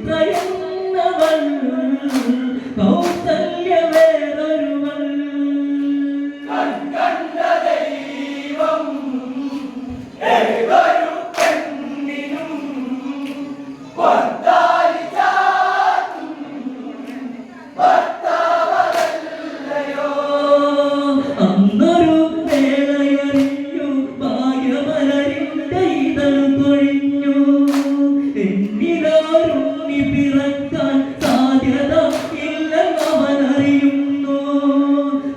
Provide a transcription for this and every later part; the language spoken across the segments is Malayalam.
സുമിത്രയെന്നവൾ കൗസല്യ വേറൊരുവൾ കണ്ട ദൈവം ഏതൊരു പെണ്ണിനും വന്ദാലി ചാത്തും ഭർത്താവല്ലയോ അന്നൊരു വേളയറിഞ്ഞു ഭാഗ്യമലരിന്റെ ഇതൾ കൊഴിഞ്ഞു എന്നിലാരുണ്ണി പിറക്കാൻ സാധ്യത ഇല്ലെന്നവനറിയുന്നു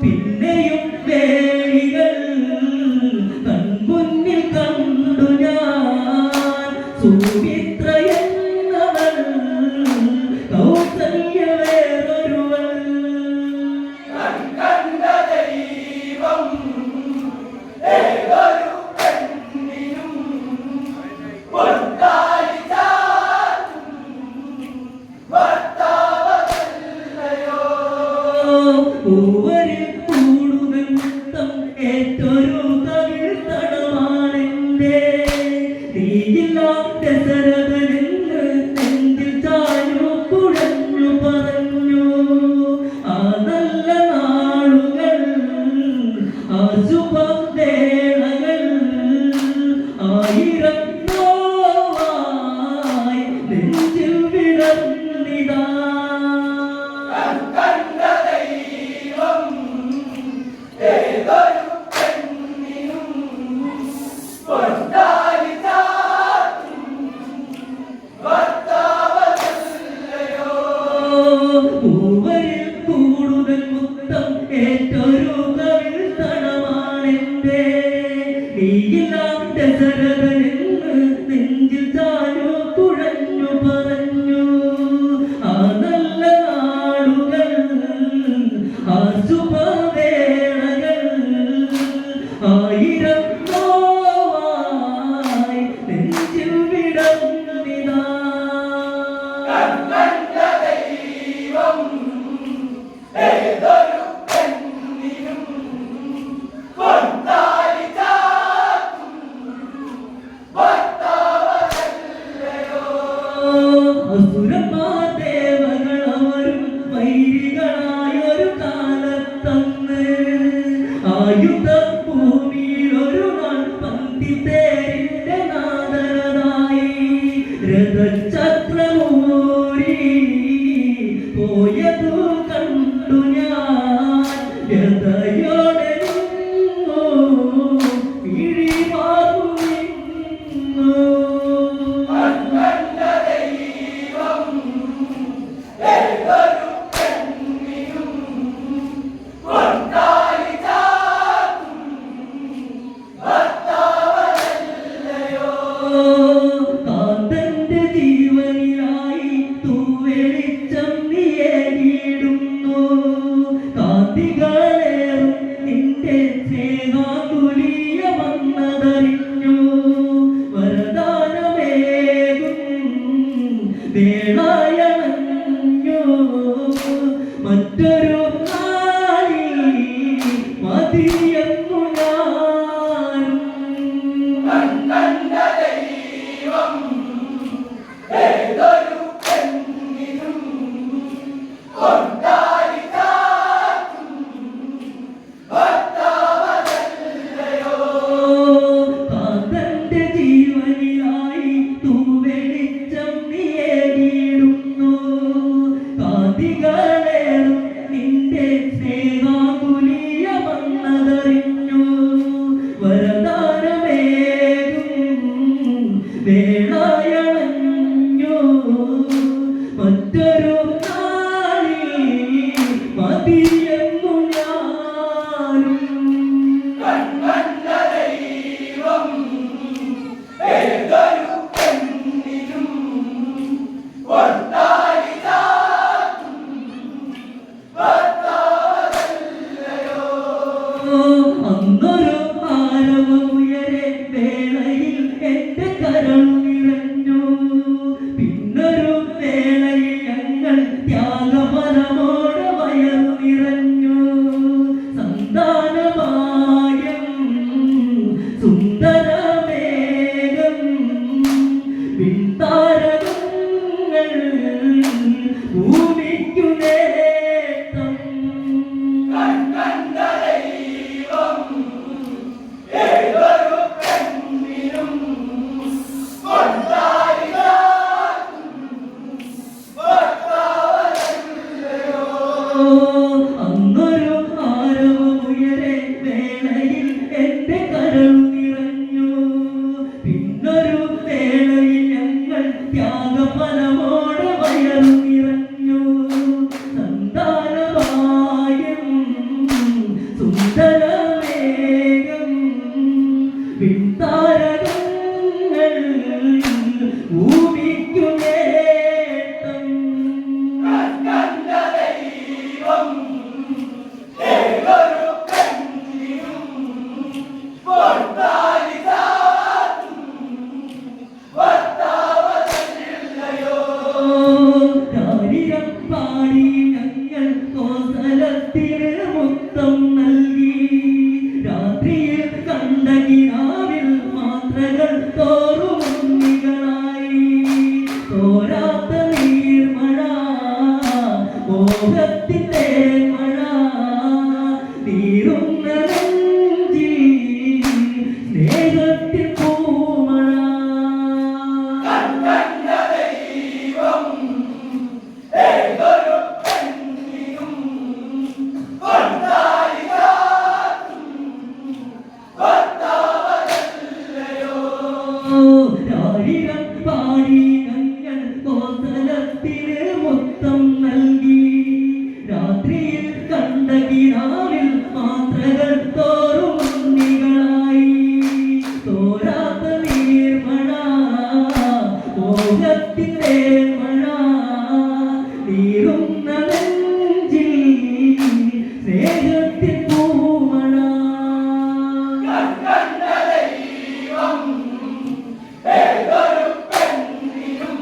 പിന്നെയും വേളികൾ കൺമുന്നിൽ കണ്ടു ഞാൻ സുമിത്രയെന്നവൾ കൗസല്യ വേറൊരുവൾ കണ്ട ദൈവം ഏതൊരു പെണ്ണിനും വന്ദാലി ചാത്തും ഭർത്താവല്ലയോ പൂവരിൽ കൂടുതൽ മുത്തം ഏറ്റൊരു കവിൾ തടമാണെന്റെ നീയില്ലാത്ത ശരതനെന്ന് നെഞ്ചിൽ ചാഞ്ഞു കുഴഞ്ഞു പറഞ്ഞു ആ നല്ല നാളുകൾ ആ ശുഭവേളകൾ ആയിരം നോവായി നെഞ്ചിൽ വിടർന്നിതാ കണ്ട ദൈവം ഏതൊരു പെണ്ണിനും വന്ദാലി ചാത്തും ഭർത്താവല്ലയോ പൂവരിൽ കൂടുതൽ മുത്തം ഏറ്റൊരു കവിൾ തടമാണെന്റെ നീയില്ലാത്ത ശരതനെന്ന് നെഞ്ചിൽ ചാഞ്ഞു കുഴഞ്ഞു പറഞ്ഞു ആ നല്ല നാളുകൾ ആ ശുഭവേളകൾ ആയിരം നോവായി നെഞ്ചിൽ വിടർന്നിതാ കണ്ട ദൈവം ഏതൊരു പെണ്ണിനും വന്ദാലി ചാത്തും ഭർത്താവല്ലയോ അസുരമാദേവകളവരും വൈരികളായൊരു കാലത്തന്ന് ആയുധ ഭൂമിയിൽ ഒരു നാൾ പന്തിത്തേരിന്റെ നാദരനായി രഥചക്രമൂരി പോയതു കണ്ടു ഞാൻ രഥയോടെ നിന്നു പിഴിമാറു നിന്നു കണ്ട ദൈവം ഏതൊരു പെണ്ണിനും വന്ദാലി ചാത്തും ഭർത്താവല്ലയോ കാന്തന്റെ ജീവനിലായി തൂവെളിച്ചം നീയേകിടുന്നു കാന്തികളേറും നിന്റെ സ്നേഹാകുലീയ വന്നതറിഞ്ഞു വരദാനമേകും വേളായണഞ്ഞു മറ്റൊരു നാളിൽ മതിയെന്നു ഞാൻ കണ്ട ദൈവം ഏതൊരു പെണ്ണിനും വന്ദാലി ചാത്തും ഭർത്താവല്ലയോ കാന്തന്റെ ജീവനിലായി തൂവെളിച്ചം നീയേകിടുന്നു കാന്തികളേറും നിന്റെ സ്നേഹാകുലീയ വന്നതറിഞ്ഞു വരദാനമേകും വേളായണഞ്ഞു മറ്റൊരു നാളിൽ മതിയെന്നു ഞാനും കണ്ട ദൈവം ഏതൊരു പെണ്ണിനും വന്ദാലി ചാത്തും ഭർത്താവല്ലയോ അന്നൊരു ആരവമുയരെ വേളയിൽ എന്റെ കരൾ നിറഞ്ഞു പിന്നൊരു വേളയിൽ ഞങ്ങൾ ത്യാഗപരമോടെ വയറു നിറഞ്ഞു സന്താനമായം സുന്ദരമേഘം വിൺതാരകം ഭൂമിക്കു നേട്ടം. കണ്ട ദൈവം ഏതൊരു പെണ്ണിനും അന്നൊരു ആരവമുയരെ വേളയിൽ എന്റെ കരൾ നിറഞ്ഞു. പിന്നൊരു വേളയിൽ ഞങ്ങൾ ത്യാഗഫലമോടെ വയറു നിറഞ്ഞു. സന്താനഭാഗ്യം സുന്ദരമേഘം വിൺതാരകങ്ങൾ ഭൂമിക്കു നേട്ടം. കണ്ട ദൈവം ഏതൊരു പെണ്ണിനും ഭർത്താവതല്ലയോ. രാരിരം പാടി ഞങ്ങൾ കോസലത്തിന് മുത്തം നൽകി. രാത്രിയിൽ കണ്ട കിനാവിൽ മാത്രകൾ തോറും ഉണ്ണികളായി. തോരാത്ത നീർമഴ മോഹത്തിന്റെ മഴ തീരുന്ന നെഞ്ചിൽ സ്നേഹത്തിൽ പൂമഴ. കണ്ട ദൈവം ഏതൊരു പെണ്ണിനും ഭർത്താവതല്ലയോ. രാരിരം പാടി ഞങ്ങൾ കോസലത്തിന് മുത്തം നൽകി. രാത്രിയിൽ കണ്ട കിനാവിൽ മാത്രകൾ തോറും ഉണ്ണികളായി. തോരാത്ത നീർമഴ മോഹത്തിന്റെ മഴ തീരുന്ന നെഞ്ചിൽ സ്നേഹത്തിൽ പൂമഴ. കണ്ട ദൈവം ഏതൊരു പെണ്ണിനും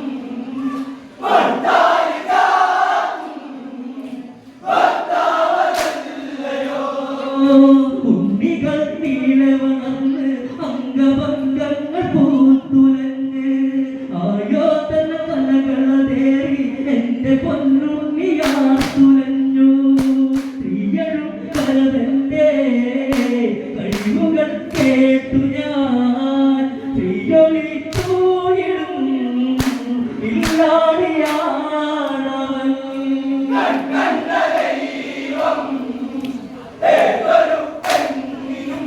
ഭർത്താവതല്ലയോ. ഉണ്ണികൾ നീളെ വളർന്ന് അംഗഭംഗങ്ങൾ പൂത്തുലഞ്ഞ് ആയോധന കലകളതേറി എന്റെ പൊന്നുണ്ണിയാത്തുലഞ്ഞു. സ്ത്രീയഴും കലതന്റെ കഴിവുകൾ കേട്ടു ഞാൻ സ്ത്രീയൊളിത്തൂയിടും ഇല്ലാടിയാണവൻ. കണ്ട ദൈവം ഏതൊരു പെണ്ണിനും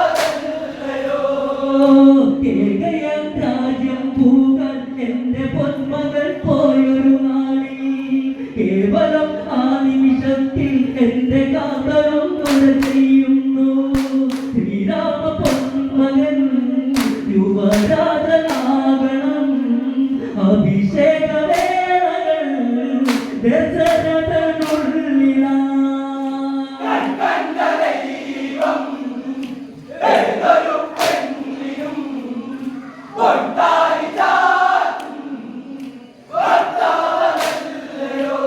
ഭർത്താവതല്ലയോ. കേകയം രാജ്യം പൂകാൻ എന്റെ പൊന്മകൾ പോയൊരു നാളിൽ കേവലം ആ നിമിഷത്തിൽ എന്റെ കാതലും തുഴ ചെയ്യുന്നു. ശ്രീരാമ പൊന്മകൻ യുവരാജനാകണം. അഭിഷേകവേളകൾ ദശരഥനുള്ളിലാ. കണ്ട ദൈവം ഏതൊരു പെണ്ണിനും ഭർത്താവതല്ലയോ.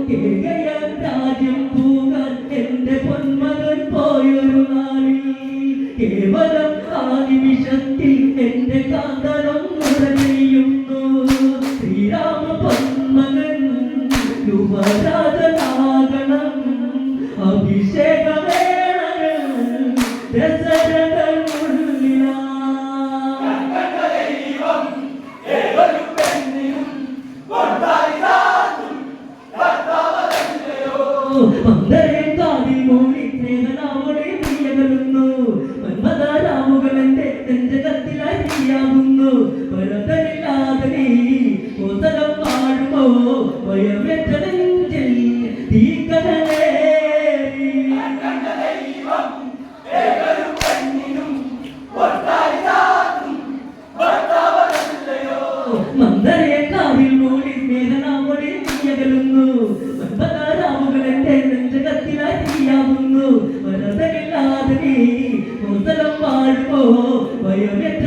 കേകയം രാജ്യം പൂകാൻ എന്റെ പൊന്മകൻ പോയൊരു നാളിൽ കേവലം ആ നിമിഷത്തിൽ എന്റെ കാന്തനം ചെയ്യുന്നു. ശ്രീരാമ പൊന്മകൻ യുവരാജനാകണം. അഭിഷേകവേളകൾ ദശരഥനുള്ളിലാ. കണ്ട ദൈവം ഏതൊരു പെണ്ണിനും ഭർത്താവതല്ലയോ. മന്ദരെ കാതിൽ മൂളി സ്നേഹനാവോടെ പ്രിയകലുന്നു. മന്മഥാരാമുകൾ എന്റെ നെഞ്ചകത്തിലായി തീയാകുന്നു. ഭരതനില്ലാതെ നീ കോസലം പാടുമോ ഭയമെറ്റ നെഞ്ചിൽ തീക്കനലേറി. കണ്ട ദൈവം ഏതൊരു പെണ്ണിനും ഭർത്താവതല്ലയോ. മന്ദരെ കാതിൽ മൂളി സ്നേഹനാവോടെ പ്രിയകലുന്നു. മന്മഥാരാമുകൾ എന്റെ നെഞ്ചകത്തിലായി തീയാകുന്നു. ഭരതനില്ലാതെ നീ കോസലം പാടുമോ ഭയമെറ്റ